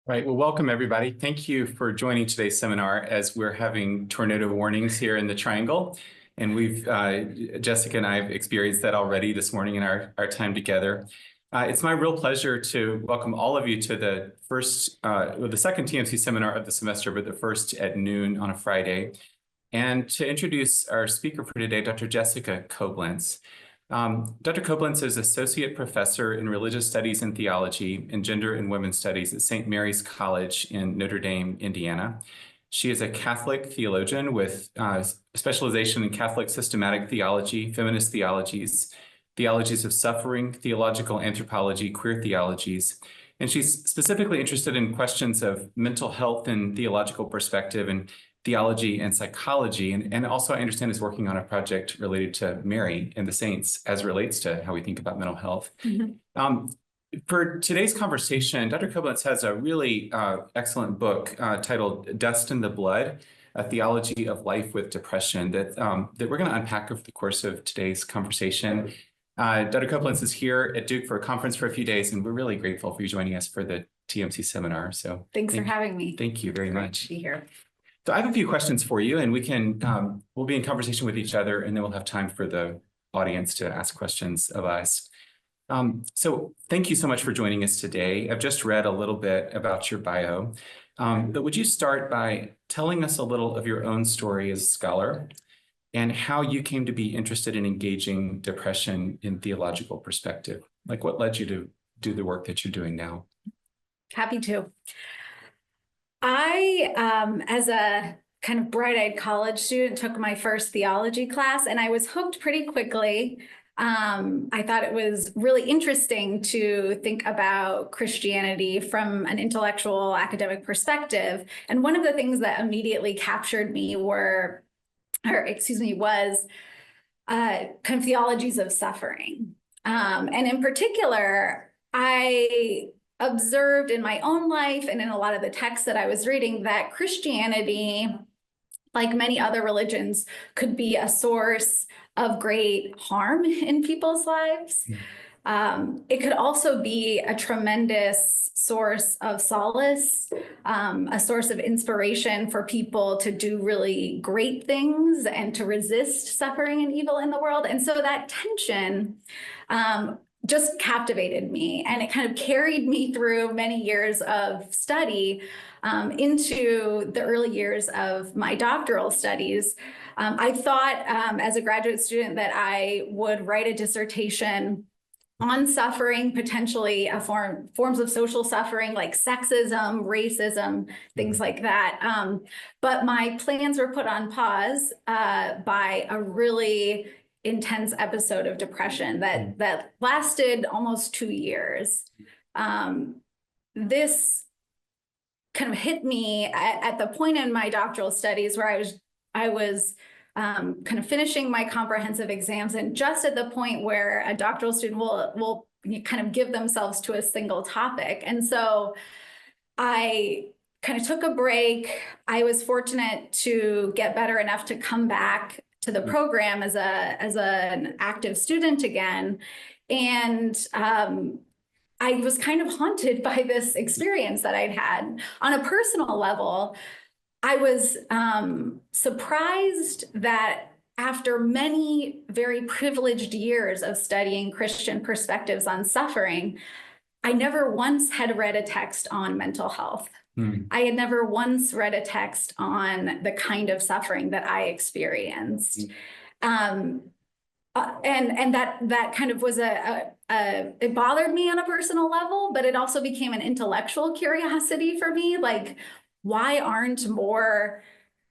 Right. Well, welcome, everybody. Thank you for joining today's seminar as we're having tornado warnings here in the Triangle. And Jessica and I have experienced that already this morning in our time together. It's my real pleasure to welcome all of you to the second TMC seminar of the semester, but the first at noon on a Friday. And to introduce our speaker for today, Dr. Jessica Coblentz. Dr. Coblentz is Associate Professor in Religious Studies and Theology and Gender and Women's Studies at St. Mary's College in Notre Dame, Indiana. She is a Catholic theologian with specialization in Catholic systematic theology, feminist theologies, theologies of suffering, theological anthropology, queer theologies. And she's specifically interested in questions of mental health and theological perspective and theology and psychology, and also I understand is working on a project related to Mary and the saints as relates to how we think about mental health. Mm-hmm. For today's conversation, Dr. Coblentz has a really excellent book titled Dust in the Blood, A Theology of Life with Depression that we're going to unpack over the course of today's conversation. Dr. Coblentz is here at Duke for a conference for a few days, and we're really grateful for you joining us for the TMC seminar. So thanks for having me. Thank you very much. To be here. So I have a few questions for you, and we'll be in conversation with each other, and then we'll have time for the audience to ask questions of us. So thank you so much for joining us today. I've just read a little bit about your bio, but would you start by telling us a little of your own story as a scholar and how you came to be interested in engaging depression in theological perspective? Like what led you to do the work that you're doing now? Happy to. I, as a kind of bright-eyed college student, took my first theology class, and I was hooked pretty quickly. I thought it was really interesting to think about Christianity from an intellectual academic perspective. And one of the things that immediately captured me was kind of theologies of suffering. And in particular, I observed in my own life and in a lot of the texts that I was reading that Christianity, like many other religions, could be a source of great harm in people's lives. It could also be a tremendous source of solace, a source of inspiration for people to do really great things and to resist suffering and evil in the world. And so that tension just captivated me, and it kind of carried me through many years of study into the early years of my doctoral studies. I thought as a graduate student that I would write a dissertation on suffering, potentially forms of social suffering like sexism, racism, things like that. But my plans were put on pause by a really intense episode of depression that lasted almost 2 years. This kind of hit me at the point in my doctoral studies where I was kind of finishing my comprehensive exams, and just at the point where a doctoral student will kind of give themselves to a single topic. And so I kind of took a break. I was fortunate to get better enough to come back to the program as an active student again. And I was kind of haunted by this experience that I'd had. On a personal level, I was surprised that after many very privileged years of studying Christian perspectives on suffering, I never once had read a text on mental health. I had never once read a text on the kind of suffering that I experienced. And that kind of was it bothered me on a personal level, but it also became an intellectual curiosity for me. Like, why aren't more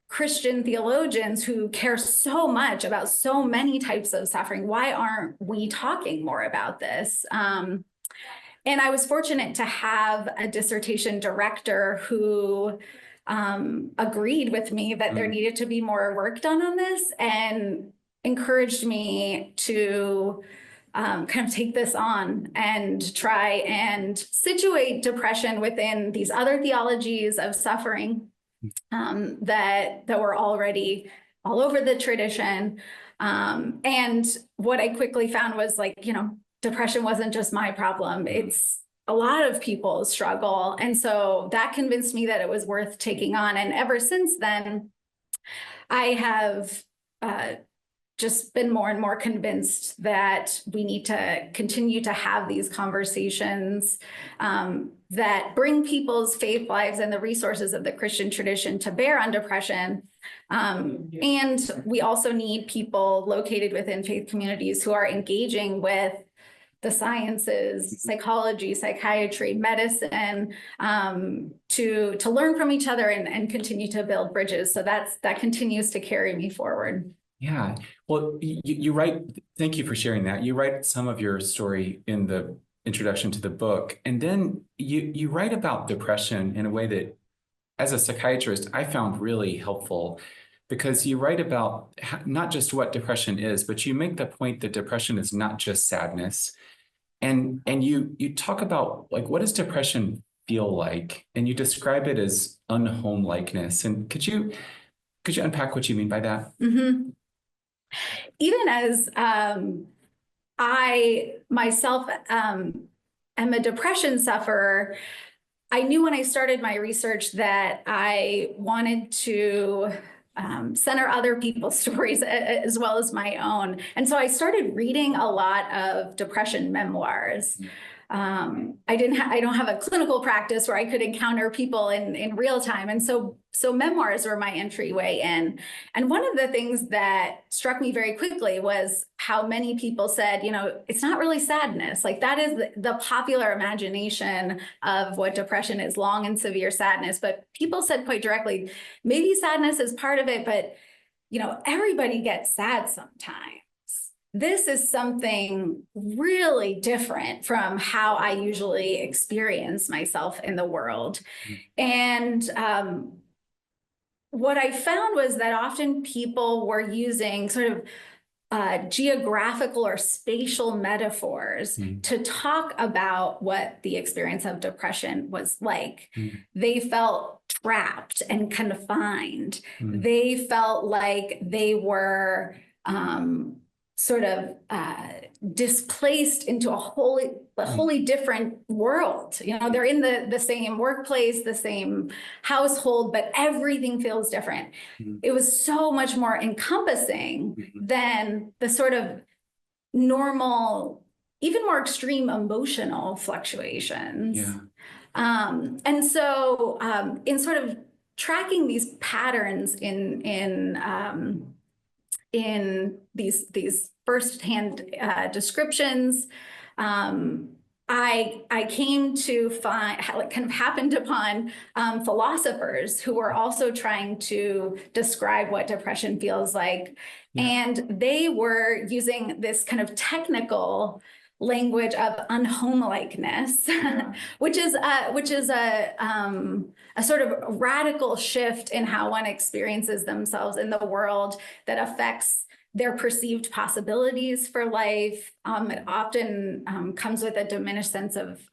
Christian theologians who care so much about so many types of suffering, why aren't we talking more about this? And I was fortunate to have a dissertation director who agreed with me that there needed to be more work done on this and encouraged me to kind of take this on and try and situate depression within these other theologies of suffering that were already all over the tradition. And what I quickly found was like, depression wasn't just my problem. It's a lot of people's struggle. And so that convinced me that it was worth taking on. And ever since then, I have just been more and more convinced that we need to continue to have these conversations that bring people's faith lives and the resources of the Christian tradition to bear on depression. And we also need people located within faith communities who are engaging with the sciences, psychology, psychiatry, medicine, to learn from each other and continue to build bridges. So that continues to carry me forward. Yeah. Well, you write, thank you for sharing that. You write some of your story in the introduction to the book, and then you write about depression in a way that, as a psychiatrist, I found really helpful, because you write about not just what depression is, but you make the point that depression is not just sadness. And you talk about, like, what does depression feel like? And you describe it as unhomelikeness. And could you unpack what you mean by that? Mm-hmm. Even as I myself am a depression sufferer, I knew when I started my research that I wanted to center other people's stories as well as my own. And so I started reading a lot of depression memoirs. I don't have a clinical practice where I could encounter people in real time. And so memoirs were my entryway in. And one of the things that struck me very quickly was how many people said, it's not really sadness. Like, that is the popular imagination of what depression is, long and severe sadness. But people said quite directly, maybe sadness is part of it, but, everybody gets sad sometimes. This is something really different from how I usually experience myself in the world. And what I found was that often people were using sort of geographical or spatial metaphors to talk about what the experience of depression was like. They felt trapped and confined. They felt like they were sort of displaced into a wholly different world. They're in the same workplace, the same household, but everything feels different. It was so much more encompassing than the sort of normal, even more extreme emotional fluctuations. And so in sort of tracking these patterns in these firsthand descriptions, I came to find, kind of happened upon philosophers who were also trying to describe what depression feels like. And they were using this kind of technical language of unhomelikeness, which is a sort of radical shift in how one experiences themselves in the world that affects their perceived possibilities for life. It often comes with a diminished sense of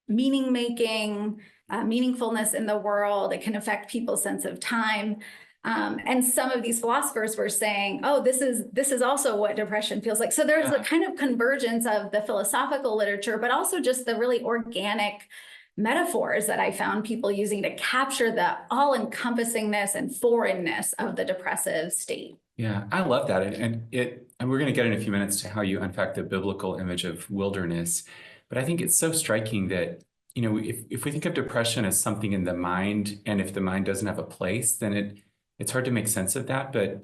meaning making, meaningfulness in the world. It can affect people's sense of time. And some of these philosophers were saying, oh, this is also what depression feels like. So there's a kind of convergence of the philosophical literature, but also just the really organic metaphors that I found people using to capture the all-encompassingness and foreignness of the depressive state. Yeah, I love that. And we're going to get in a few minutes to how you unpack the biblical image of wilderness. But I think it's so striking that, if we think of depression as something in the mind, and if the mind doesn't have a place, then it's hard to make sense of that. But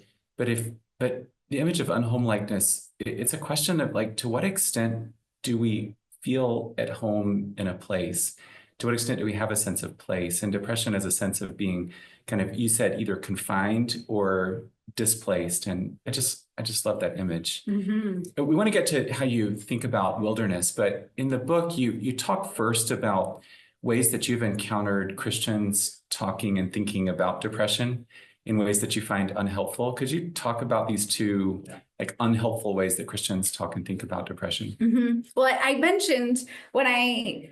the image of unhomelikeness, it's a question of, like, to what extent do we feel at home in a place? To what extent do we have a sense of place? And depression as a sense of being kind of, you said, either confined or displaced. And I just love that image. But we want to get to how you think about wilderness, but in the book, you talk first about ways that you've encountered Christians talking and thinking about depression. in ways that you find unhelpful. Could you talk about these two like unhelpful ways that Christians talk and think about depression? Well, I mentioned when I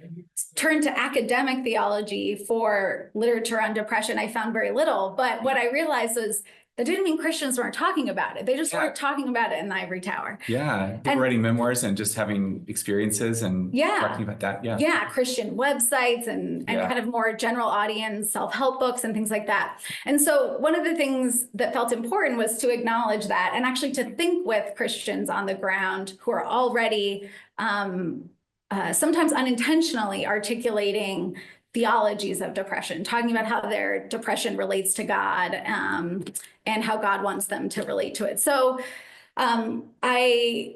turned to academic theology for literature on depression, I found very little. But what I realized was that didn't mean Christians weren't talking about it. They just weren't talking about it in the ivory tower. Yeah, they were writing memoirs and just having experiences and talking about that. Yeah, Christian websites and kind of more general audience self-help books and things like that. And so one of the things that felt important was to acknowledge that and actually to think with Christians on the ground who are already sometimes unintentionally articulating theologies of depression, talking about how their depression relates to God and how God wants them to relate to it. So I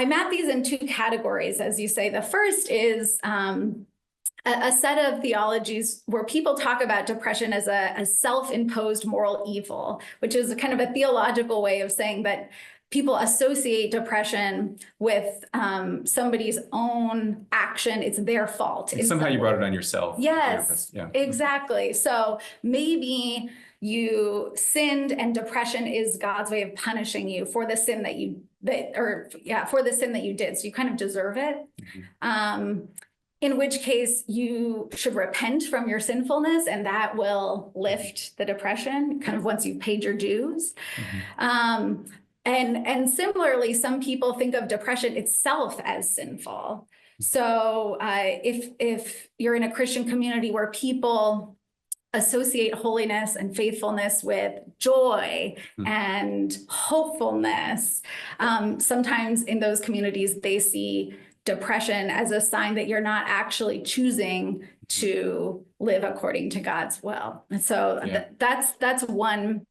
map these in two categories, as you say. The first is a set of theologies where people talk about depression as a self-imposed moral evil, which is kind of a theological way of saying that people associate depression with somebody's own action. It's their fault. Somehow you brought it on yourself. Yes, exactly. So maybe you sinned and depression is God's way of punishing you for the sin that you did. So you kind of deserve it. In which case you should repent from your sinfulness and that will lift the depression kind of once you've paid your dues. And similarly, some people think of depression itself as sinful. So if you're in a Christian community where people associate holiness and faithfulness with joy and hopefulness, sometimes in those communities, they see depression as a sign that you're not actually choosing to live according to God's will. And so that's one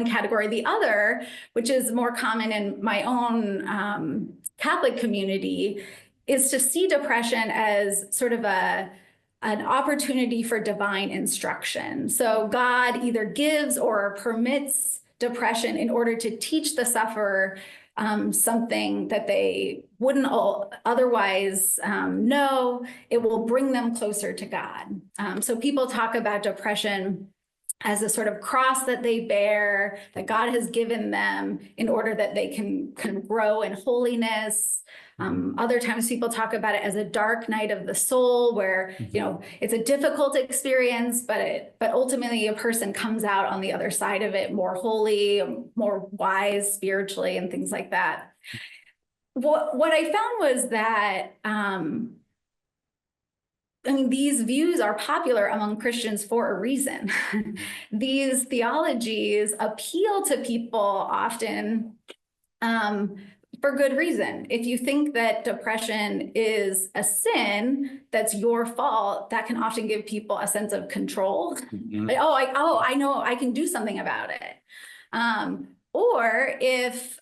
category. The other, which is more common in my own Catholic community, is to see depression as sort of an opportunity for divine instruction. So God either gives or permits depression in order to teach the sufferer something that they wouldn't otherwise know. It will bring them closer to God. So people talk about depression as a sort of cross that they bear, that God has given them in order that they can grow in holiness. Other times people talk about it as a dark night of the soul where, it's a difficult experience, but ultimately a person comes out on the other side of it more holy, more wise spiritually and things like that. What I found was that, these views are popular among Christians for a reason. These theologies appeal to people often for good reason. If you think that depression is a sin that's your fault, that can often give people a sense of control. Like, I know I can do something about it. Or if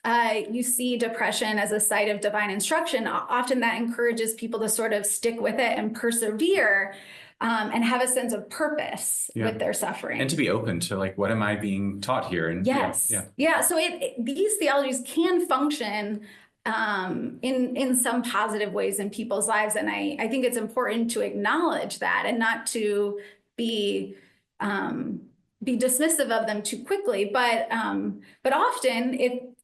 you see depression as a site of divine instruction, often that encourages people to sort of stick with it and persevere and have a sense of purpose with their suffering. And to be open to like, what am I being taught here? And so these theologies can function in some positive ways in people's lives. And I think it's important to acknowledge that and not to be dismissive of them too quickly, but often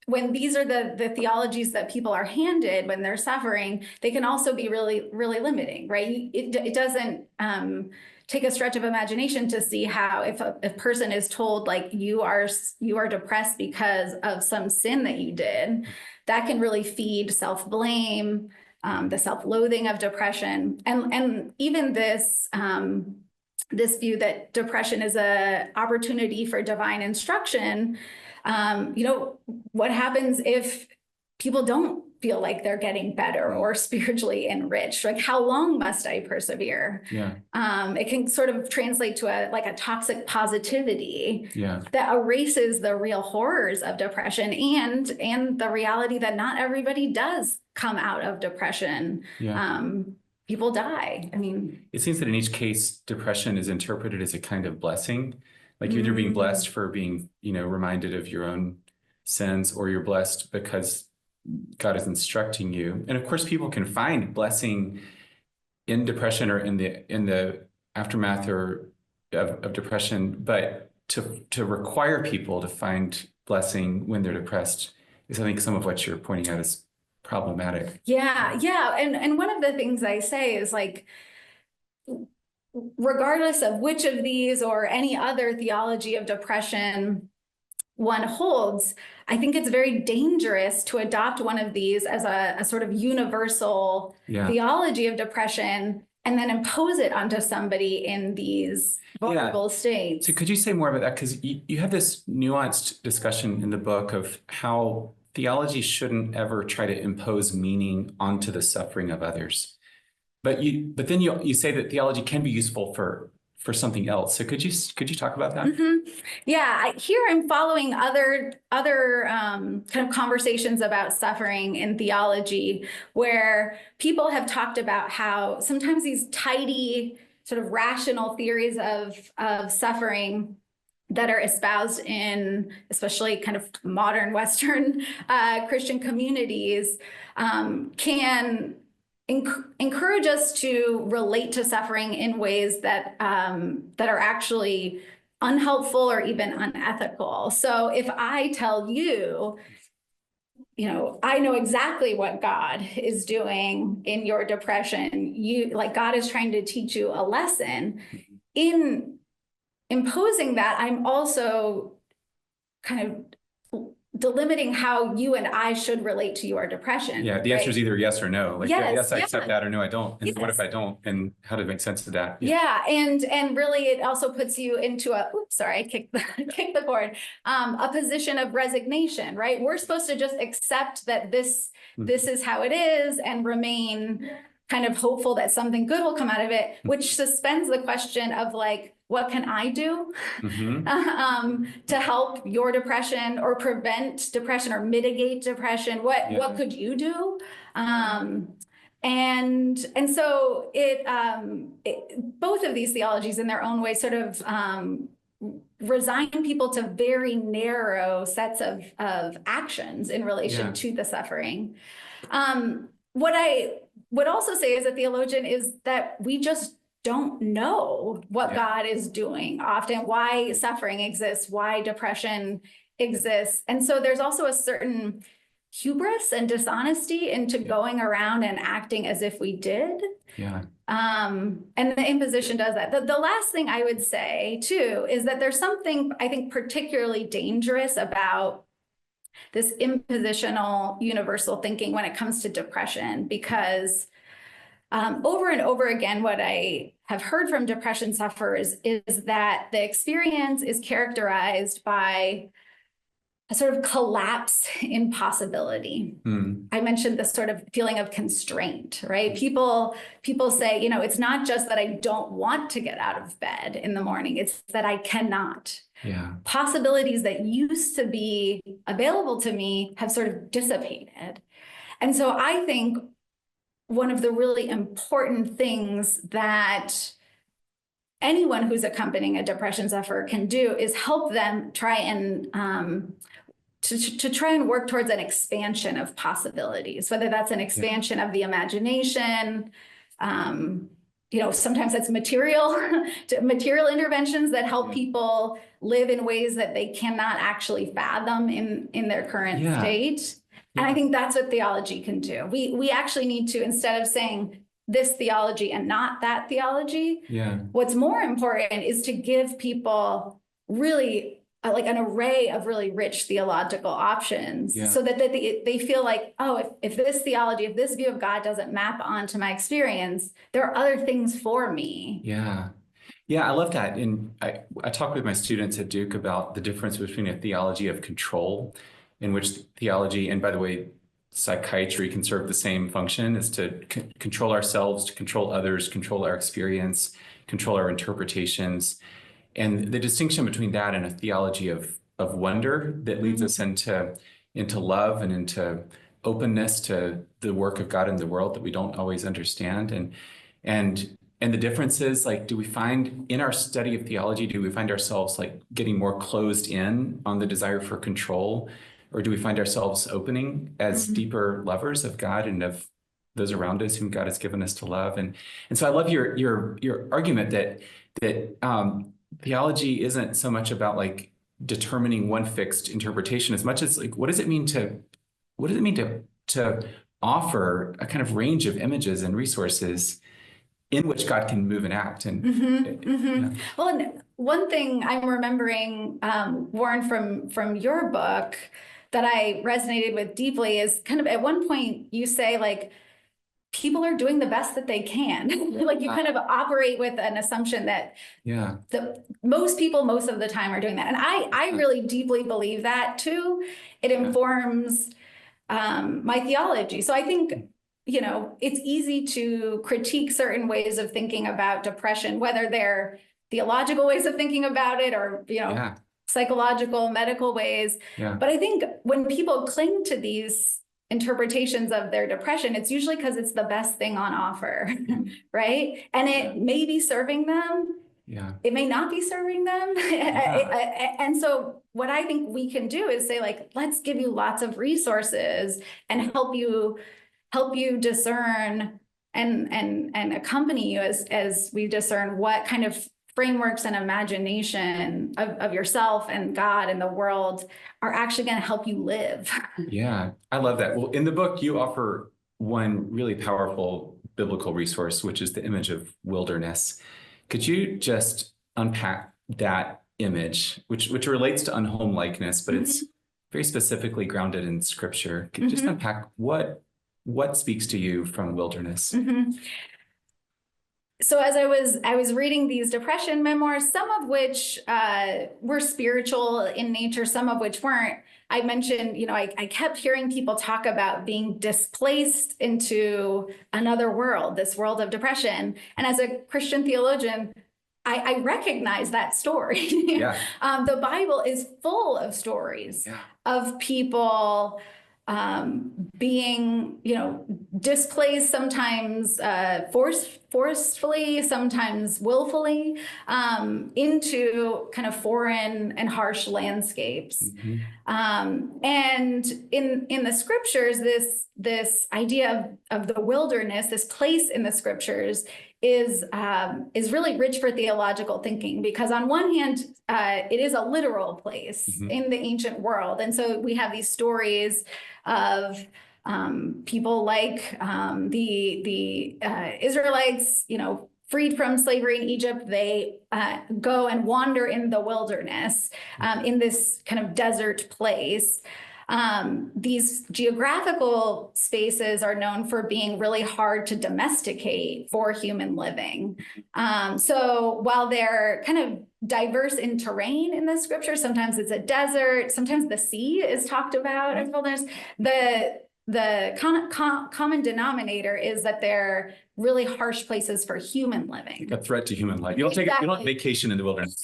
when these are the theologies that people are handed when they're suffering, they can also be really, really limiting, right? It doesn't take a stretch of imagination to see how if a person is told like you are depressed because of some sin that you did, that can really feed self-blame, the self-loathing of depression, and even this view that depression is an opportunity for divine instruction. What happens if people don't feel like they're getting better or spiritually enriched? Like, how long must I persevere? It can sort of translate to a toxic positivity that erases the real horrors of depression and the reality that not everybody does come out of depression. People die. It seems that in each case, depression is interpreted as a kind of blessing. Like you're either being blessed for being, reminded of your own sins, or you're blessed because God is instructing you. And of course, people can find blessing in depression or in the aftermath of depression, but to require people to find blessing when they're depressed is, I think, some of what you're pointing out is problematic. Yeah, yeah. And one of the things I say is like, regardless of which of these or any other theology of depression one holds, I think it's very dangerous to adopt one of these as a sort of universal theology of depression and then impose it onto somebody in these vulnerable states. So could you say more about that? Because you have this nuanced discussion in the book of how theology shouldn't ever try to impose meaning onto the suffering of others. But then you say that theology can be useful for something else. So could you talk about that? Mm-hmm. Yeah, here I'm following other kind of conversations about suffering in theology, where people have talked about how sometimes these tidy, sort of rational theories of suffering that are espoused in especially kind of modern Western Christian communities can encourage us to relate to suffering in ways that are actually unhelpful or even unethical. So if I tell you, I know exactly what God is doing in your depression, God is trying to teach you a lesson. In imposing that, I'm also kind of delimiting how you and I should relate to your depression. Yeah, the answer is either yes or no. Like, yes, I accept that, or no, I don't. And what if I don't? And how to make sense of that? Yeah, and really, it also puts you into I kicked the cord. A position of resignation, right? We're supposed to just accept that this is how it is and remain kind of hopeful that something good will come out of it, which suspends the question of like, what can I do to help your depression or prevent depression or mitigate depression? What could you do? And so both of these theologies in their own way sort of resign people to very narrow sets of actions in relation to the suffering. What I would also say as a theologian is that we just don't know what God is doing often, why suffering exists, why depression exists. And so there's also a certain hubris and dishonesty into going around and acting as if we did. And the imposition does that. The last thing I would say too is that there's something I think particularly dangerous about this impositional universal thinking when it comes to depression, because over and over again, what I have heard from depression sufferers is that the experience is characterized by a sort of collapse in possibility. I mentioned this sort of feeling of constraint, right? People say, it's not just that I don't want to get out of bed in the morning, it's that I cannot. Possibilities that used to be available to me have sort of dissipated. And so I think one of the really important things that anyone who's accompanying a depression sufferer can do is help them try and to try and work towards an expansion of possibilities, whether that's an expansion of the imagination. Sometimes that's material interventions that help people live in ways that they cannot actually fathom in their current state. And I think that's what theology can do. We actually need to, instead of saying this theology and not that theology, what's more important is to give people really like an array of really rich theological options so that they feel like, oh, if this theology, if this view of God doesn't map onto my experience, there are other things for me. Yeah, I love that. And I talk with my students at Duke about the difference between a theology of control, in which theology, and by the way, psychiatry can serve the same function, is to control ourselves, to control others, control our experience, control our interpretations. And the distinction between that and a theology of wonder that leads us into love and into openness to the work of God in the world that we don't always understand. And the difference is, like, do we find in our study of theology, do we find ourselves like getting more closed in on the desire for control, or do we find ourselves opening as deeper lovers of God and of those around us whom God has given us to love? And so I love your argument that theology isn't so much about like determining one fixed interpretation as much as like, what does it mean to offer a kind of range of images and resources in which God can move and act. And Yeah. Well, and one thing I'm remembering, Warren, from your book that I resonated with deeply is kind of at one point you say like, people are doing the best that they can. Like you kind of operate with an assumption that most people most of the time are doing that. And I really deeply believe that too. It informs my theology. So I think, you know, it's easy to critique certain ways of thinking about depression, whether they're theological ways of thinking about it or, you know, psychological, medical ways. But I think when people cling to these interpretations of their depression, it's usually because it's the best thing on offer, right? And it may be serving them. It may not be serving them. And so what I think we can do is say, like, let's give you lots of resources and help you discern and accompany you as we discern what kind of frameworks and imagination of yourself and God and the world are actually going to help you live. Yeah, I love that. Well, in the book, you offer one really powerful biblical resource, which is the image of wilderness. Could you just unpack that image, which relates to unhomelikeness, but it's very specifically grounded in Scripture? Could you just unpack what speaks to you from wilderness? So as I was reading these depression memoirs, some of which were spiritual in nature, some of which weren't, I mentioned, you know, I kept hearing people talk about being displaced into another world, this world of depression. And as a Christian theologian, I recognize that story. The Bible is full of stories of people being, you know, displaced, sometimes forcefully, sometimes willfully, into kind of foreign and harsh landscapes. And in the Scriptures, this idea of the wilderness, this place in the Scriptures, is really rich for theological thinking, because on one hand, it is a literal place in the ancient world. And so we have these stories of people like the Israelites, you know, freed from slavery in Egypt. They go and wander in the wilderness, in this kind of desert place. These geographical spaces are known for being really hard to domesticate for human living. So while they're kind of diverse in terrain in the Scripture, sometimes it's a desert, sometimes the sea is talked about as wilderness. The common denominator is that they're really harsh places for human living. A threat to human life. You don't vacation in the wilderness.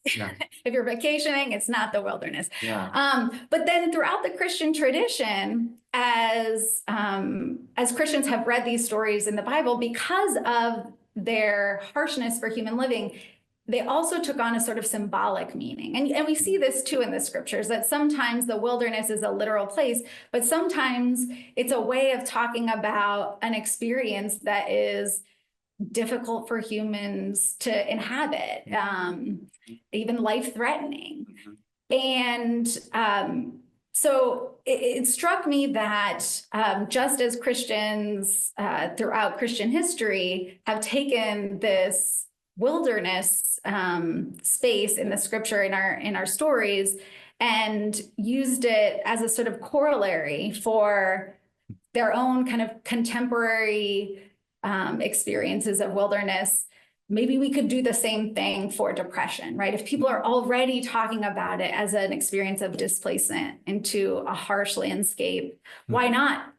If you're vacationing, it's not the wilderness. But then throughout the Christian tradition, as Christians have read these stories in the Bible, because of their harshness for human living, they also took on a sort of symbolic meaning. And we see this too in the Scriptures, that sometimes the wilderness is a literal place, but sometimes it's a way of talking about an experience that is difficult for humans to inhabit, even life-threatening. And so it struck me that just as Christians throughout Christian history have taken this wilderness space in the Scripture in our stories and used it as a sort of corollary for their own kind of contemporary experiences of wilderness, maybe we could do the same thing for depression, right? If people are already talking about it as an experience of displacement into a harsh landscape, why not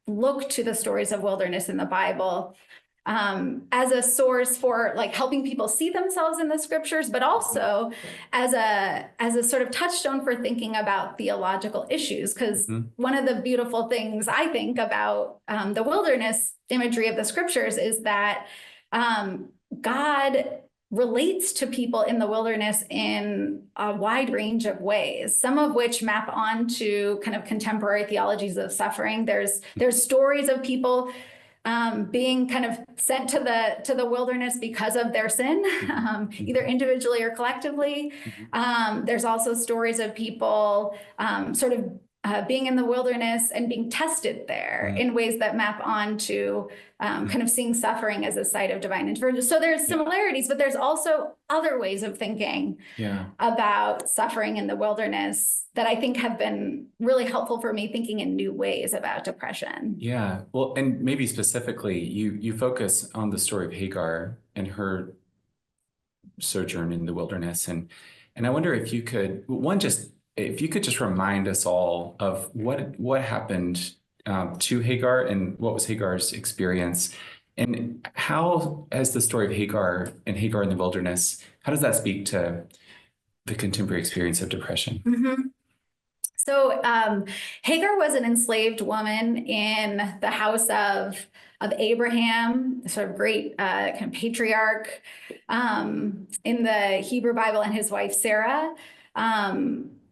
look to the stories of wilderness in the Bible as a source for like helping people see themselves in the Scriptures, but also as a sort of touchstone for thinking about theological issues. Because one of the beautiful things I think about the wilderness imagery of the Scriptures is that God relates to people in the wilderness in a wide range of ways, some of which map onto kind of contemporary theologies of suffering. There's stories of people being kind of sent to the wilderness because of their sin, either individually or collectively. There's also stories of people sort of being in the wilderness and being tested there in ways that map onto kind of seeing suffering as a site of divine intervention. So there's similarities, but there's also other ways of thinking about suffering in the wilderness that I think have been really helpful for me thinking in new ways about depression. Yeah, well, and maybe specifically, you focus on the story of Hagar and her sojourn in the wilderness, and I wonder if you could just remind us all of what happened to Hagar and what was Hagar's experience, and how has the story of Hagar and Hagar in the wilderness, how does that speak to the contemporary experience of depression? So Hagar was an enslaved woman in the house of Abraham, sort of great kind of patriarch in the Hebrew Bible, and his wife Sarah.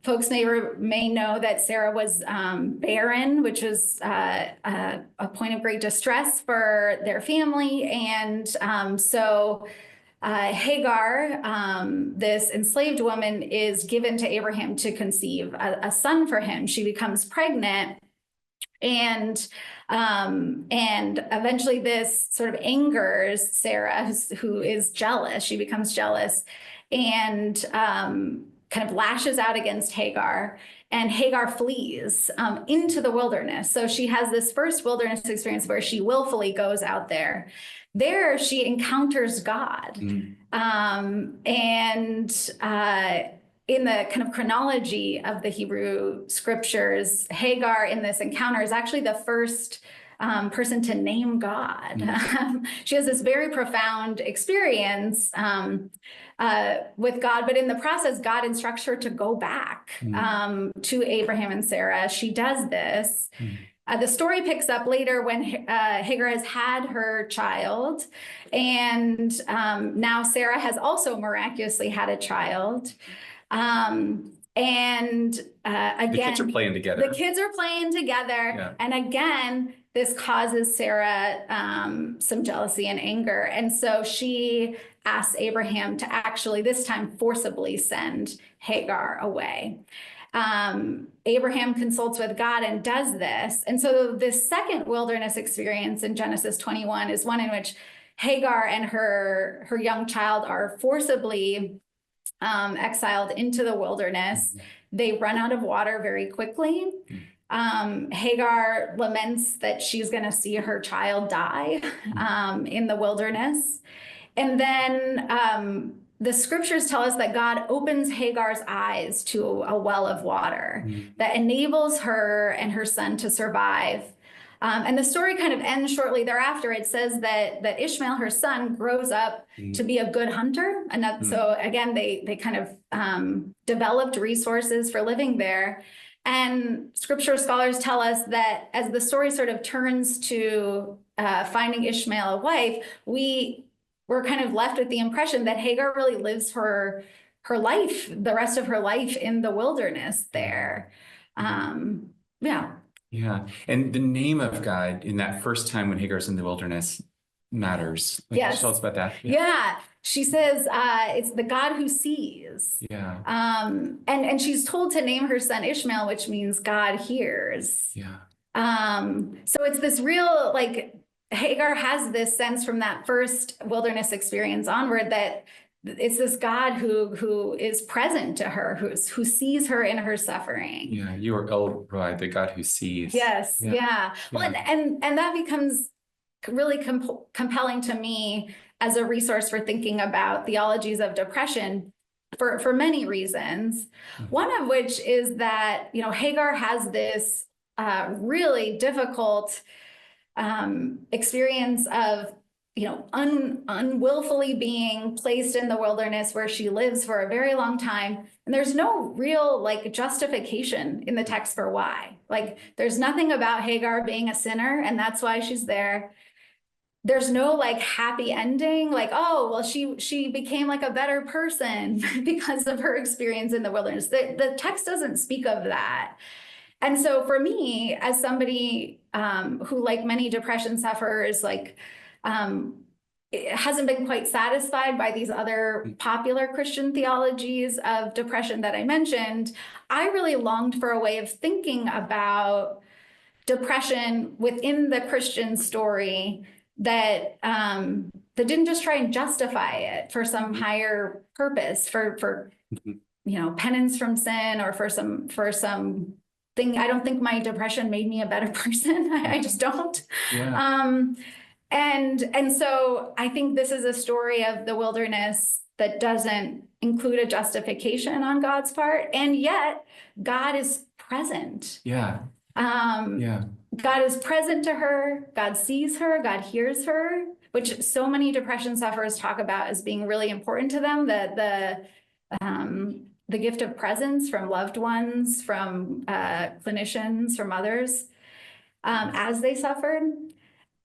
Folks may know that Sarah was barren, which was a point of great distress for their family. And so Hagar, this enslaved woman, is given to Abraham to conceive a son for him. She becomes pregnant, and eventually this sort of angers Sarah, who is jealous. She becomes jealous and kind of lashes out against Hagar, and Hagar flees into the wilderness. So she has this first wilderness experience where she willfully goes out there. There she encounters God. And in the kind of chronology of the Hebrew scriptures, Hagar in this encounter is actually the first person to name God. She has this very profound experience with God, but in the process, God instructs her to go back to Abraham and Sarah. She does this. The story picks up later when Hagar has had her child, and now Sarah has also miraculously had a child. Again, the kids are playing together. And again, this causes Sarah some jealousy and anger. And so she asks Abraham to actually this time forcibly send Hagar away. Abraham consults with God and does this. And so this second wilderness experience in Genesis 21 is one in which Hagar and her young child are forcibly exiled into the wilderness. They run out of water very quickly. Hagar laments that she's going to see her child die in the wilderness. And then the scriptures tell us that God opens Hagar's eyes to a well of water that enables her and her son to survive. And the story kind of ends shortly thereafter. It says that Ishmael, her son, grows up to be a good hunter. And so again, they kind of developed resources for living there. And scripture scholars tell us that as the story sort of turns to finding Ishmael a wife, we're kind of left with the impression that Hagar really lives her life, the rest of her life in the wilderness there. Yeah. And the name of God in that first time when Hagar's in the wilderness matters. Yes. Tell us about that. Yeah. She says it's the God who sees. Yeah. And she's told to name her son Ishmael, which means God hears. Yeah. So it's this real, like, Hagar has this sense from that first wilderness experience onward that it's this God who is present to her, who sees her in her suffering. Yeah, you are El Roi, the God who sees. Yes, yeah. Well, and that becomes really compelling to me as a resource for thinking about theologies of depression for many reasons. One of which is that, Hagar has this really difficult experience of, unwillfully being placed in the wilderness where she lives for a very long time. And there's no real justification in the text for why. There's nothing about Hagar being a sinner and that's why she's there. There's no happy ending, she became a better person because of her experience in the wilderness. The text doesn't speak of that. And so for me, as somebody who, like many depression sufferers, it hasn't been quite satisfied by these other popular Christian theologies of depression that I mentioned, I really longed for a way of thinking about depression within the Christian story that that didn't just try and justify it for some higher purpose, for penance from sin, or for some thing. I don't think my depression made me a better person. I just don't. Yeah. And so I think this is a story of the wilderness that doesn't include a justification on God's part, and yet God is present. Yeah. God is present to her. God sees her. God hears her, which so many depression sufferers talk about as being really important to them. The gift of presence from loved ones, from clinicians, from others, as they suffered.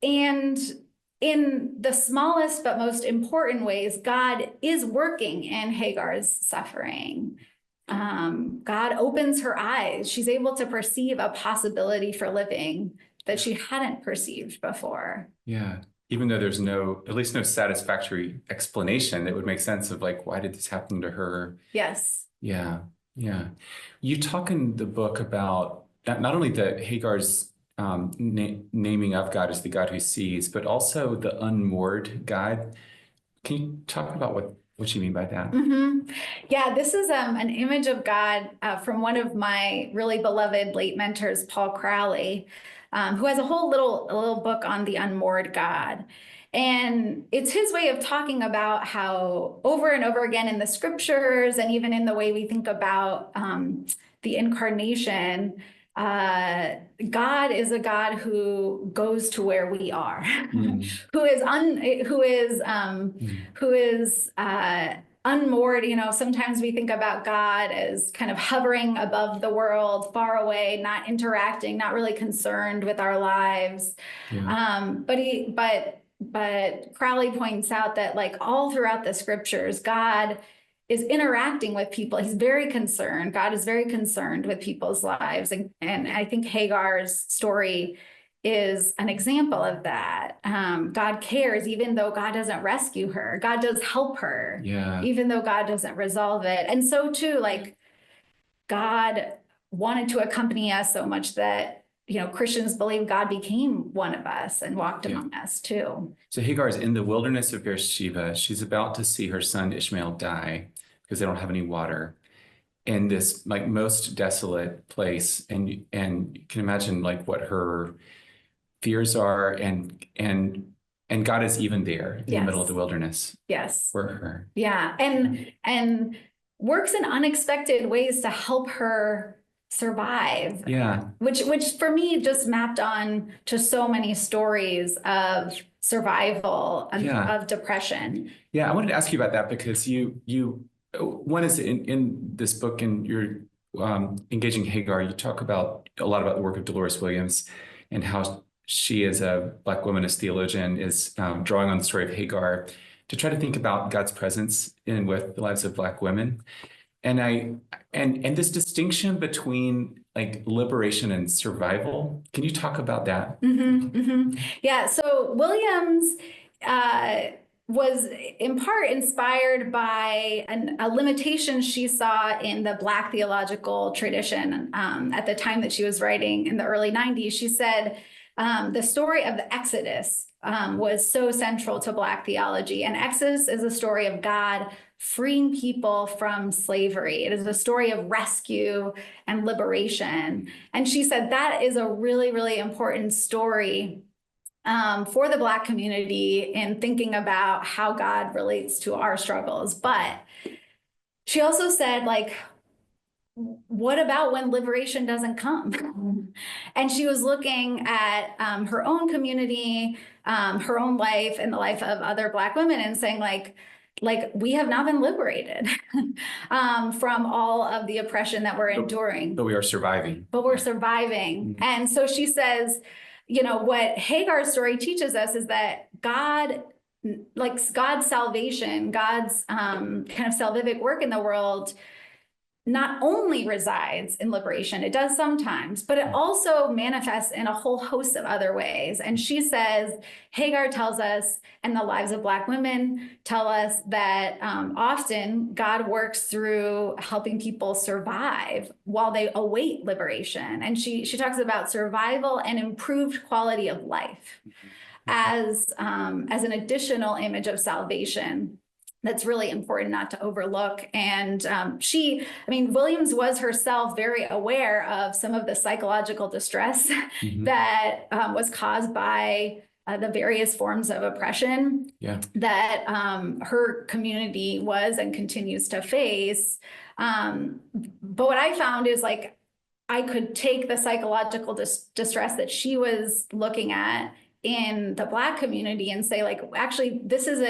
And in the smallest but most important ways, God is working in Hagar's suffering. God opens her eyes. She's able to perceive a possibility for living that she hadn't perceived before. Yeah. Even though there's at least no satisfactory explanation that would make sense of like, why did this happen to her? Yes. Yeah. Yeah. You talk in the book about not only the Hagar's naming of God as the God who sees, but also the unmoored God. Can you talk about what you mean by that? Mm-hmm. Yeah, this is an image of God from one of my really beloved late mentors, Paul Crowley, who has a whole little book on the unmoored God. And it's his way of talking about how over and over again in the scriptures, and even in the way we think about the incarnation, God is a God who goes to where we are, who is unmoored. Sometimes we think about God as kind of hovering above the world, far away, not interacting, not really concerned with our lives. Yeah. But Crowley points out that like all throughout the scriptures, God is interacting with people. He's very concerned. God is very concerned with people's lives. And I think Hagar's story is an example of that. God cares, even though God doesn't rescue her. God does help her, even though God doesn't resolve it. And so too, like God wanted to accompany us so much that Christians believe God became one of us and walked among us too. So Hagar is in the wilderness of Beersheba. She's about to see her son Ishmael die because they don't have any water in this like most desolate place. And you can imagine like what her fears are, and God is even there in the middle of the wilderness. Yes. For her. Yeah. And works in unexpected ways to help her survive. Yeah. Which for me just mapped on to so many stories of survival and of depression. Yeah, I wanted to ask you about that because one is in this book, and you're engaging Hagar, you talk a lot about the work of Dolores Williams and how she, as a Black womanist theologian, is drawing on the story of Hagar to try to think about God's presence in with the lives of Black women. And this distinction between like liberation and survival. Can you talk about that? Mm-hmm, mm-hmm. Yeah. So Williams was in part inspired by a limitation she saw in the Black theological tradition at the time that she was writing in the early 90s. She said the story of the Exodus was so central to Black theology. And Exodus is a story of God freeing people from slavery. It is a story of rescue and liberation. And she said that is a really, really important story for the Black community in thinking about how God relates to our struggles. But she also said, like, what about when liberation doesn't come? And she was looking at her own community, her own life, and the life of other Black women, and saying, like we have not been liberated from all of the oppression that we're enduring. But we are surviving. But we're surviving. Mm-hmm. And so she says, what Hagar's story teaches us is that God, like God's salvation, God's kind of salvific work in the world not only resides in liberation, it does sometimes, but it also manifests in a whole host of other ways. And she says, Hagar tells us, and the lives of Black women tell us that often God works through helping people survive while they await liberation. And she talks about survival and improved quality of life as an additional image of salvation that's really important not to overlook. And Williams was herself very aware of some of the psychological distress that was caused by the various forms of oppression that her community was and continues to face. But what I found is like, I could take the psychological distress that she was looking at in the Black community and say, like, actually, this is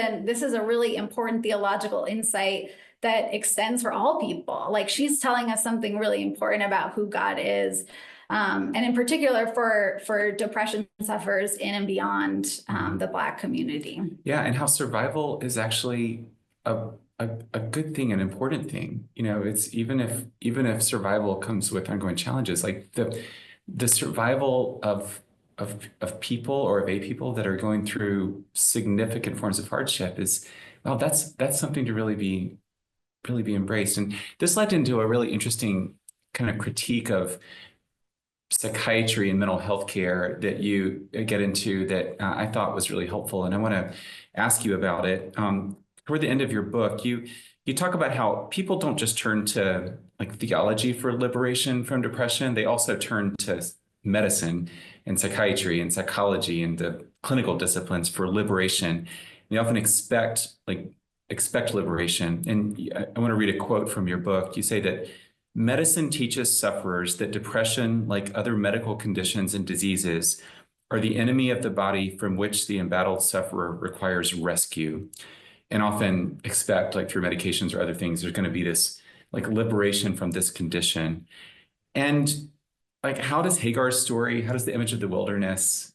a really important theological insight that extends for all people. Like, she's telling us something really important about who God is, and in particular for depression sufferers in and beyond the Black community. Yeah, and how survival is actually a good thing, an important thing. You know, it's even if survival comes with ongoing challenges, like the survival of people or of a people that are going through significant forms of hardship is, well, that's something to really be embraced. And this led into a really interesting kind of critique of psychiatry and mental health care that you get into that I thought was really helpful. And I want to ask you about it. Toward the end of your book, you talk about how people don't just turn to like theology for liberation from depression. They also turn to medicine and psychiatry and psychology and the clinical disciplines for liberation. They often expect liberation. And I want to read a quote from your book. You say that medicine teaches sufferers that depression, like other medical conditions and diseases, are the enemy of the body from which the embattled sufferer requires rescue. And often expect, like through medications or other things, there's going to be this like liberation from this condition. And like, how does Hagar's story, how does the image of the wilderness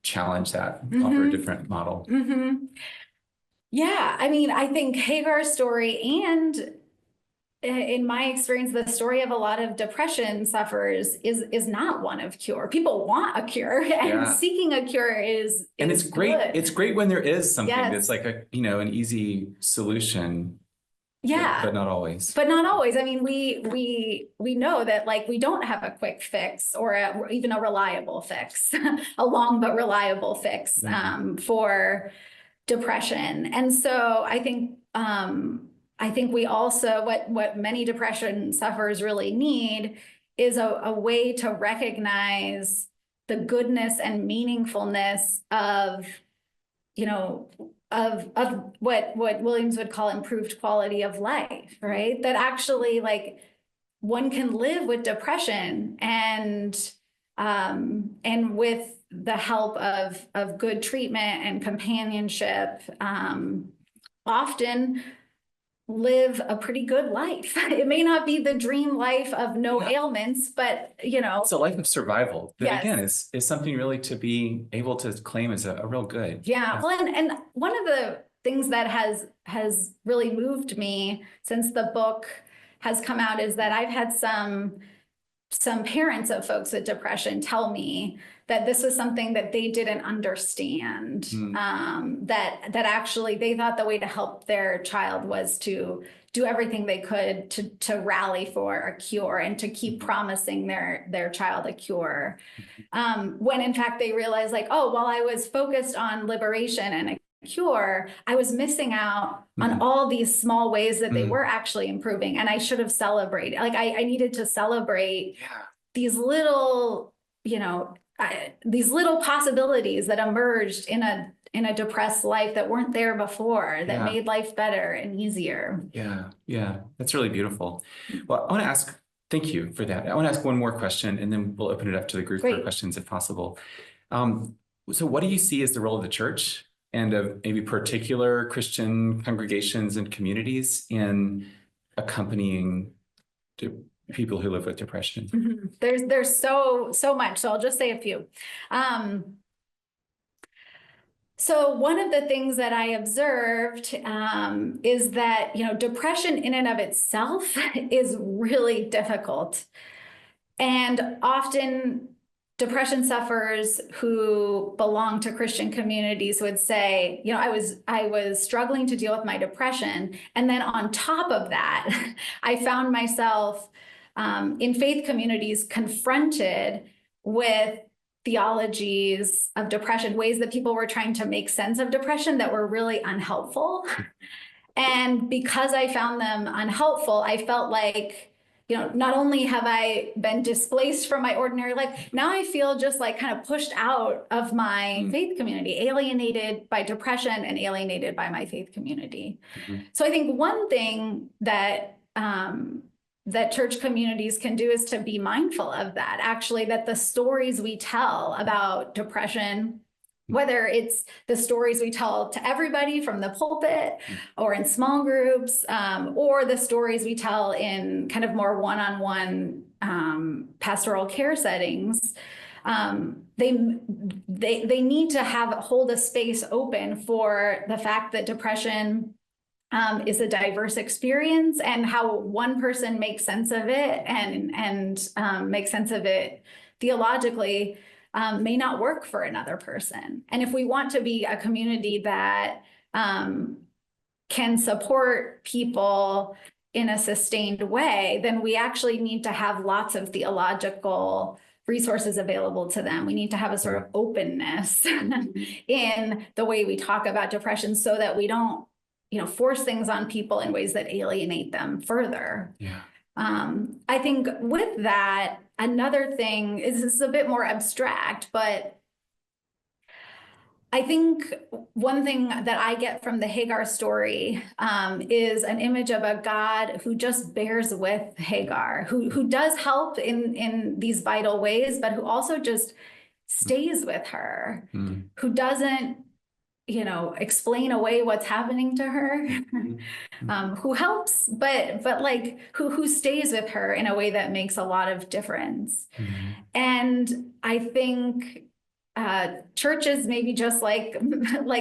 challenge that, offer a different model? Yeah, I mean, I think Hagar's story and in my experience, the story of a lot of depression sufferers is not one of cure. People want a cure, and seeking a cure is it's great. Good. It's great when there is something that's like an easy solution. Yeah, but not always. But not always. I mean, we know that like we don't have a quick fix or even a reliable fix, a long but reliable fix for depression. And so I think we also what many depression sufferers really need is a way to recognize the goodness and meaningfulness of what Williams would call improved quality of life, right? That actually like one can live with depression and with the help of good treatment and companionship, often live a pretty good life. It may not be the dream life of no ailments, but it's a life of survival that again is something really to be able to claim as a real good. Well, and one of the things that has really moved me since the book has come out is that I've had some parents of folks with depression tell me that this was something that they didn't understand, that actually they thought the way to help their child was to do everything they could to rally for a cure and to keep promising their child a cure. When in fact they realized like, oh, while I was focused on liberation and a cure, I was missing out on all these small ways that they were actually improving. And I should have celebrated, like I needed to celebrate these little, these little possibilities that emerged in a depressed life that weren't there before, that made life better and easier. Yeah, that's really beautiful. Well, I want to ask, thank you for that. I want to ask one more question and then we'll open it up to the group for questions if possible. So what do you see as the role of the church and of maybe particular Christian congregations and communities in accompanying people who live with depression? There's so much, so I'll just say a few. So one of the things that I observed is that, depression in and of itself is really difficult. And often depression sufferers who belong to Christian communities would say, I was struggling to deal with my depression. And then on top of that, I found myself in faith communities confronted with theologies of depression, ways that people were trying to make sense of depression that were really unhelpful. And because I found them unhelpful, I felt like, not only have I been displaced from my ordinary life, now I feel just like kind of pushed out of my faith community, alienated by depression and alienated by my faith community. So I think one thing that that church communities can do is to be mindful of that, actually, that the stories we tell about depression, whether it's the stories we tell to everybody from the pulpit or in small groups, or the stories we tell in kind of more one-on-one pastoral care settings, they need to hold a space open for the fact that depression is a diverse experience, and how one person makes sense of it and makes sense of it theologically may not work for another person. And if we want to be a community that can support people in a sustained way, then we actually need to have lots of theological resources available to them. We need to have a sort of openness in the way we talk about depression, so that we don't force things on people in ways that alienate them further. Yeah. I think with that, another thing is, this is a bit more abstract, but I think one thing that I get from the Hagar story is an image of a God who just bears with Hagar, who does help in these vital ways, but who also just stays with her, who doesn't explain away what's happening to her, who helps, but like who stays with her in a way that makes a lot of difference. And I think churches, maybe just like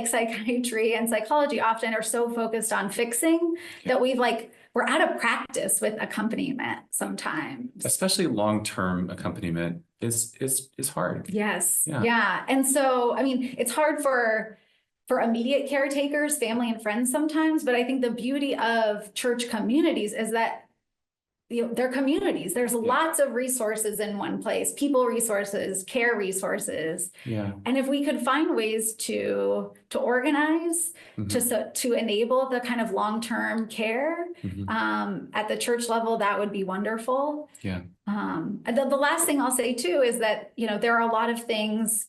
psychiatry and psychology, often are so focused on fixing that we're out of practice with accompaniment sometimes. Especially long-term accompaniment is hard. Yes. Yeah. And so, I mean, it's hard for immediate caretakers, family and friends sometimes, but I think the beauty of church communities is that they're communities. There's lots of resources in one place, people resources, care resources. Yeah. And if we could find ways to organize, to enable the kind of long-term care at the church level, that would be wonderful. Yeah. The last thing I'll say too is that, there are a lot of things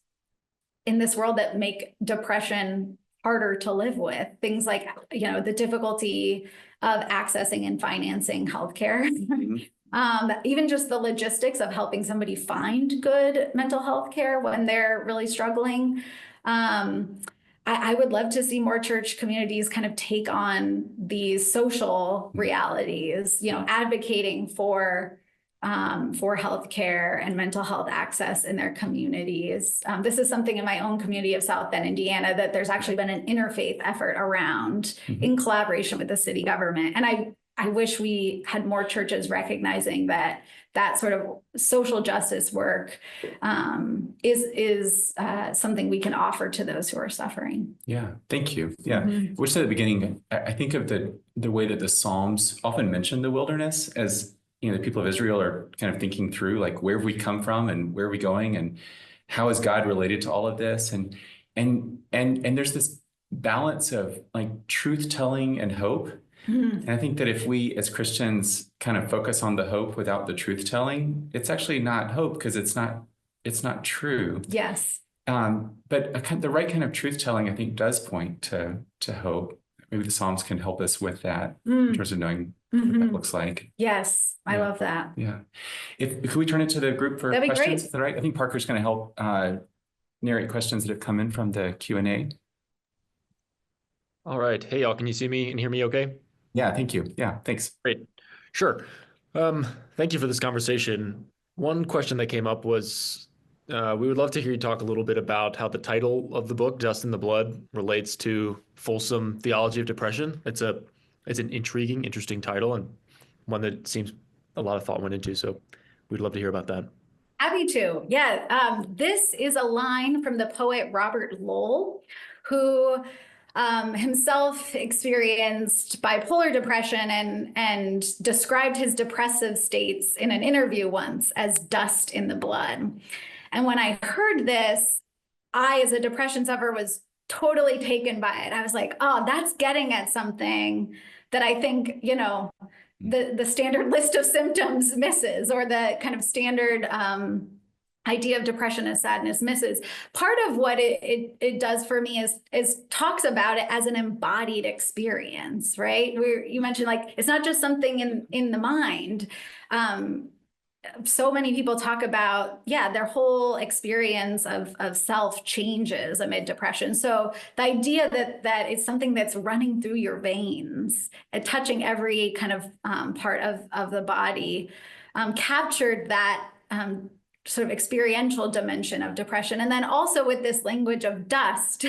in this world that make depression harder to live with. Things like, the difficulty of accessing and financing healthcare. Even just the logistics of helping somebody find good mental health care when they're really struggling. I would love to see more church communities kind of take on these social realities, advocating for healthcare and mental health access in their communities. This is something in my own community of South Bend, Indiana, that there's actually been an interfaith effort around in collaboration with the city government. And I wish we had more churches recognizing that sort of social justice work is something we can offer to those who are suffering. Yeah, thank you. Yeah, which at the beginning, I think of the way that the Psalms often mention the wilderness as, the people of Israel are kind of thinking through, like, where have we come from and where are we going and how is God related to all of this? And there's this balance of like truth telling and hope. And I think that if we as Christians kind of focus on the hope without the truth telling, it's actually not hope, because it's not true. Yes. But the right kind of truth telling, I think, does point to hope. Maybe the Psalms can help us with that in terms of knowing what that looks like. Yes, I love that. Yeah. Could we turn it to the group for That'd be questions? great. Is that right? I think Parker's going to help narrate questions that have come in from the Q&A. All right. Hey, y'all, can you see me and hear me okay? Yeah, thank you. Yeah, thanks. Great. Sure. Thank you for this conversation. One question that came up was, we would love to hear you talk a little bit about how the title of the book, Dust in the Blood, relates to fulsome theology of depression. It's an intriguing, interesting title, and one that seems a lot of thought went into. So we'd love to hear about that. Happy to. Yeah. This is a line from the poet Robert Lowell, who himself experienced bipolar depression and described his depressive states in an interview once as dust in the blood. And when I heard this, I, as a depression sufferer, was totally taken by it. I was like, oh, that's getting at something that I think, the standard list of symptoms misses, or the kind of standard idea of depression as sadness misses. Part of what it does for me is talks about it as an embodied experience, right? You mentioned, like, it's not just something in the mind. So many people talk about, their whole experience of self changes amid depression. So the idea that it's something that's running through your veins and touching every kind of part of the body captured that sort of experiential dimension of depression. And then also with this language of dust,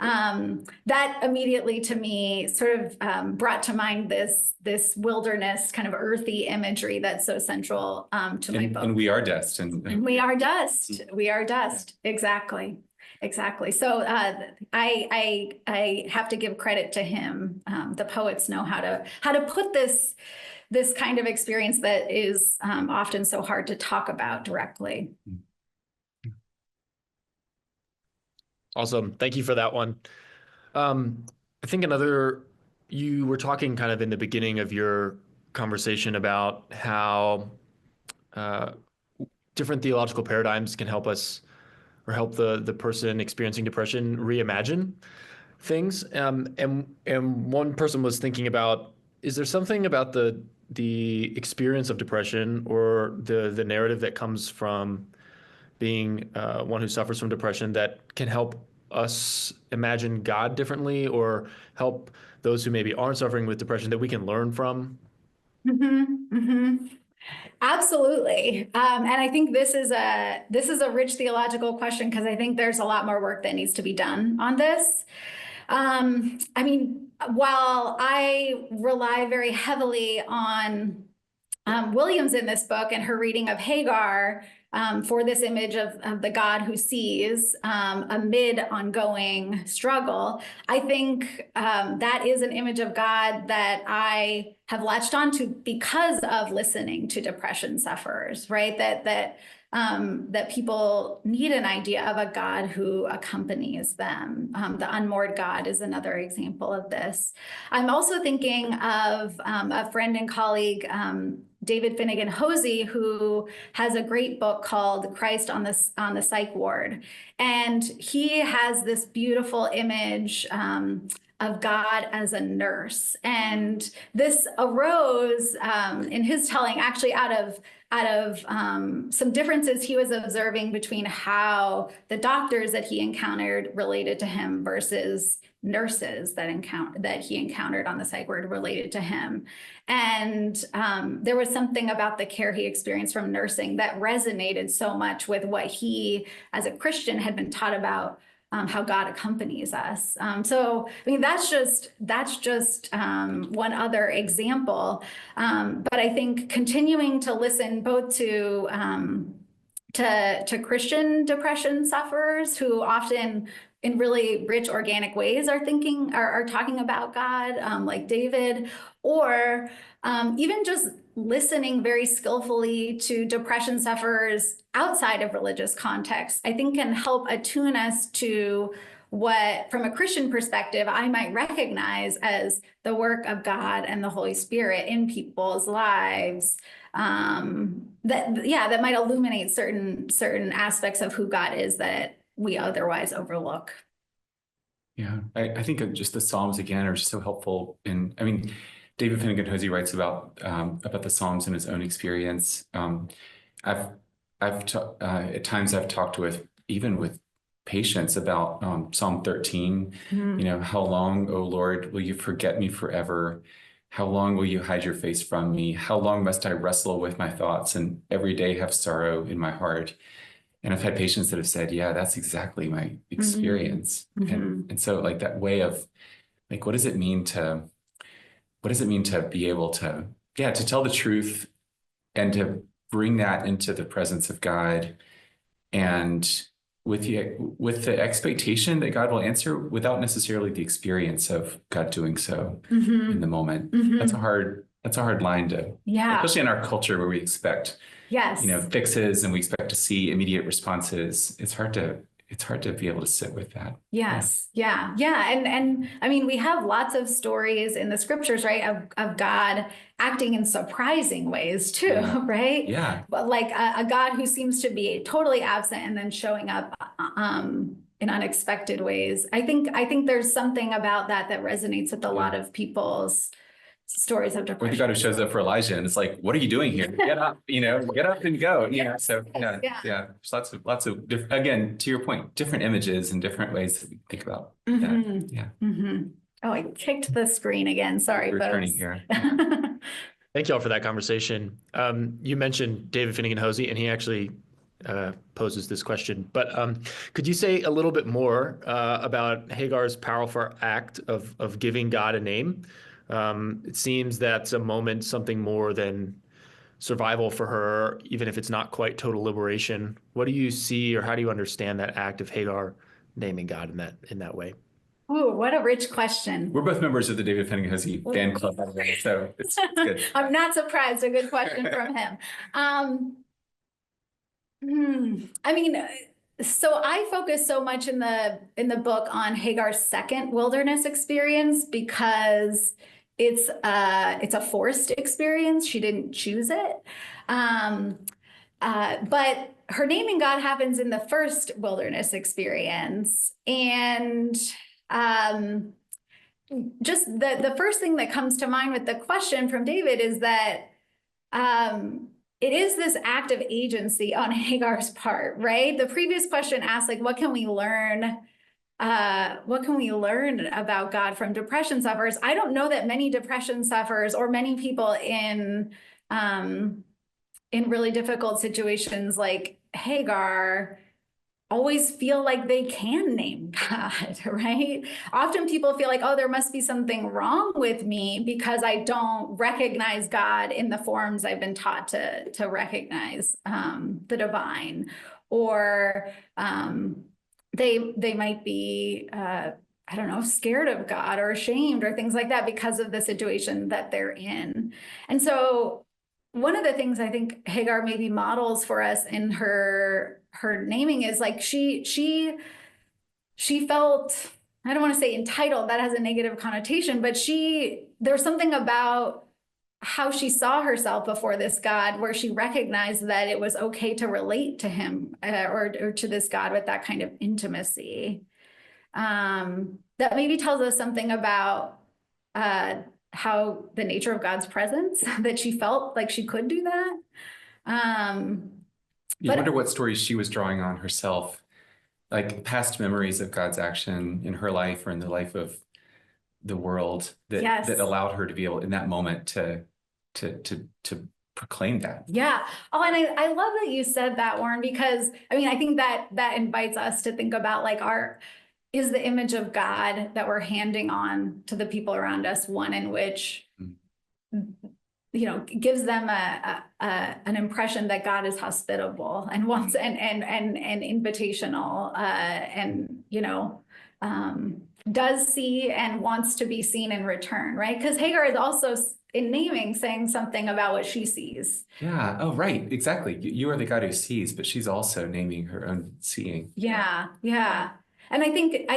that immediately to me sort of brought to mind this wilderness kind of earthy imagery that's so central to my book. And we are dust. And we are dust. We are dust. Exactly. Exactly. So I have to give credit to him. The poets know how to put this kind of experience that is often so hard to talk about directly. Awesome. Thank you for that one. I think you were talking kind of in the beginning of your conversation about how different theological paradigms can help us, or help the person experiencing depression reimagine things. And one person was thinking about, is there something about the experience of depression, or the narrative that comes from being one who suffers from depression, that can help us imagine God differently, or help those who maybe aren't suffering with depression, that we can learn from? Absolutely. And I think this is a rich theological question, because I think there's a lot more work that needs to be done on this. I mean, while I rely very heavily on Williams in this book and her reading of Hagar for this image of the God who sees amid ongoing struggle, I think that is an image of God that I have latched onto because of listening to depression sufferers, right? That people need an idea of a God who accompanies them. The unmoored God is another example of this. I'm also thinking of a friend and colleague, David Finnegan Hosey, who has a great book called Christ on the Psych Ward. And he has this beautiful image of God as a nurse. And this arose in his telling actually out of some differences he was observing between how the doctors that he encountered related to him versus nurses that he encountered on the psych ward related to him. And there was something about the care he experienced from nursing that resonated so much with what he, as a Christian, had been taught about how God accompanies us. So, I mean, that's just one other example. But I think continuing to listen both to Christian depression sufferers who often in really rich organic ways are talking about God, like David, or even just listening very skillfully to depression sufferers outside of religious context, I think can help attune us to what, from a Christian perspective, I might recognize as the work of God and the Holy Spirit in people's lives, that might illuminate certain aspects of who God is that we otherwise overlook. Yeah, I think just the Psalms again are so helpful. I mean, David Finnegan Hosey writes about the Psalms in his own experience. At times I've talked with patients about Psalm 13. Mm-hmm. How long, O Lord, will you forget me forever? How long will you hide your face from me? How long must I wrestle with my thoughts and every day have sorrow in my heart? And I've had patients that have said, yeah, that's exactly my experience. And so like that way of like, what does it mean to be able to, yeah, to tell the truth and to bring that into the presence of God, and with the expectation that God will answer without necessarily the experience of God doing so in the moment. That's a hard line to, especially in our culture where we expect, fixes, and we expect to see immediate responses. It's hard to be able to sit with that. Yeah. And I mean, we have lots of stories in the scriptures, right, of God acting in surprising ways too, right? Yeah. But like a God who seems to be totally absent and then showing up in unexpected ways. I think there's something about that resonates with a lot of people's stories of depression. Or the God who shows up for Elijah and it's like, what are you doing here? Get up, get up and go. So there's lots of again, to your point, different images and different ways that we think about that. Yeah. Oh, I kicked the screen again. Sorry, folks. Returning here. Thank you all for that conversation. You mentioned David Finnegan Hosey, and he actually poses this question, but could you say a little bit more about Hagar's powerful act of giving God a name? It seems that's a moment, something more than survival for her, even if it's not quite total liberation. What do you see, or how do you understand that act of Hagar naming God in that way? Ooh, what a rich question. We're both members of the David Finnegan Hosey fan club, by the way, so it's good. I'm not surprised. A good question from him. I mean, so I focus so much in the book on Hagar's second wilderness experience because it's a forced experience. She didn't choose it. But her naming God happens in the first wilderness experience. And just the first thing that comes to mind with the question from David is that it is this act of agency on Hagar's part, right? The previous question asked, like, what can we learn? What can we learn about God from depression sufferers? I don't know that many depression sufferers or many people in really difficult situations like Hagar always feel like they can name God, right? Often people feel like, oh, there must be something wrong with me because I don't recognize God in the forms I've been taught to recognize the divine. Or they might be, I don't know, scared of God or ashamed or things like that because of the situation that they're in. And so one of the things I think Hagar maybe models for us in her naming is like she felt, I don't want to say entitled, that has a negative connotation, but there's something about how she saw herself before this God where she recognized that it was okay to relate to him or to this God with that kind of intimacy. That maybe tells us something about how the nature of God's presence, that she felt like she could do that. You wonder what stories she was drawing on herself, like past memories of God's action in her life or in the life of the world that allowed her to be able in that moment to proclaim that. Yeah. Oh, and I love that you said that, Warren, because I mean, I think that invites us to think about like is the image of God that we're handing on to the people around us one in which, gives them an impression that God is hospitable and wants and invitational and does see and wants to be seen in return, right? Because Hagar is also in naming saying something about what she sees. Yeah. Oh, right. Exactly. You are the God who sees, but she's also naming her own seeing. Yeah. And I think,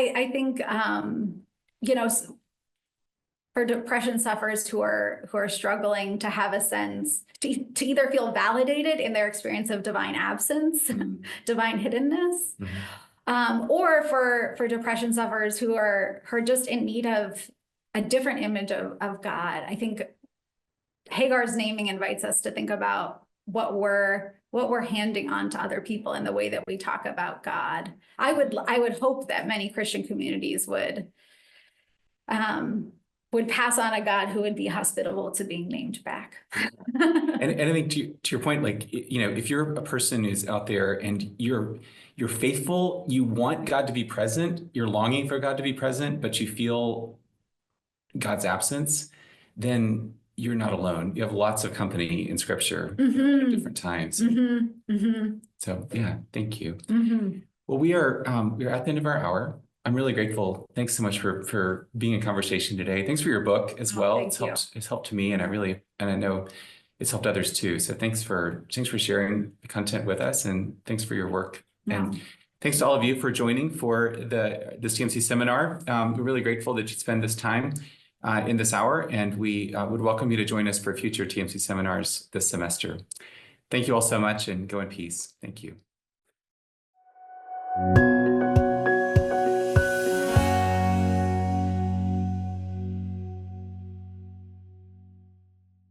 for depression sufferers who are struggling to have a sense to either feel validated in their experience of divine absence, divine hiddenness, or for depression sufferers who are just in need of a different image of God. I think Hagar's naming invites us to think about what we're handing on to other people in the way that we talk about God. I would hope that many Christian communities would pass on a God who would be hospitable to being named back. And And I think to your point, like, if you're a person who's out there and you're faithful, you want God to be present, you're longing for God to be present, but you feel God's absence, then you're not alone. You have lots of company in Scripture at different times. So yeah, thank you. Well, we're at the end of our hour. I'm really grateful. Thanks so much for being in conversation today. Thanks for your book as well. It's helped me, and I know it's helped others too. So thanks for sharing the content with us, and thanks for your work. And thanks to all of you for joining for this TMC seminar. We're really grateful that you spend this time in this hour, and we would welcome you to join us for future TMC seminars this semester. Thank you all so much, and go in peace. Thank you.